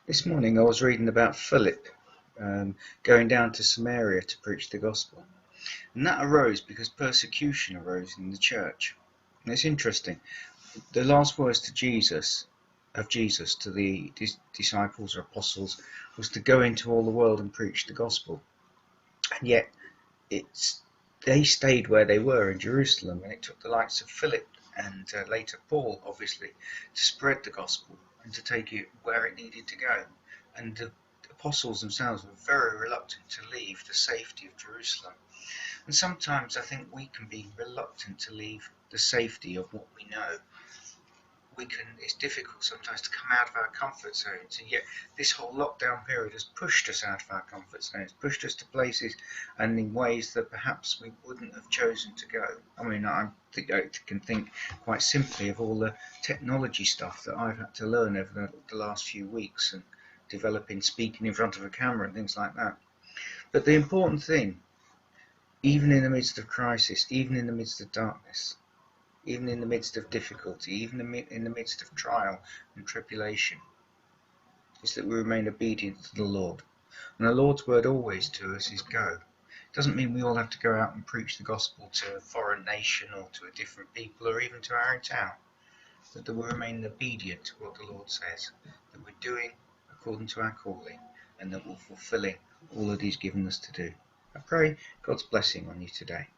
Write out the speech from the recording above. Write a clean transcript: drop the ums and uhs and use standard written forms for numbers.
This morning I was reading about Philip going down to Samaria to preach the gospel. And that arose because persecution arose in the church. And it's interesting. The last words to Jesus to the disciples or apostles was to go into all the world and preach the gospel. And yet they stayed where they were in Jerusalem, and it took the likes of Philip and later Paul, obviously, to spread the gospel and to take it where it needed to go. And the apostles themselves were very reluctant to leave the safety of Jerusalem. And sometimes I think we can be reluctant to leave the safety of what we know. It's difficult sometimes to come out of our comfort zones, and yet this whole lockdown period has pushed us out of our comfort zones, pushed us to places and in ways that perhaps we wouldn't have chosen to go. I mean, I can think quite simply of all the technology stuff that I've had to learn over the last few weeks, and developing speaking in front of a camera and things like that. But the important thing, even in the midst of crisis, even in the midst of darkness, even in the midst of difficulty, even in the midst of trial and tribulation, is that we remain obedient to the Lord. And the Lord's word always to us is go. It doesn't mean we all have to go out and preach the gospel to a foreign nation or to a different people or even to our own town. But that we remain obedient to what the Lord says, that we're doing according to our calling, and that we're fulfilling all that He's given us to do. I pray God's blessing on you today.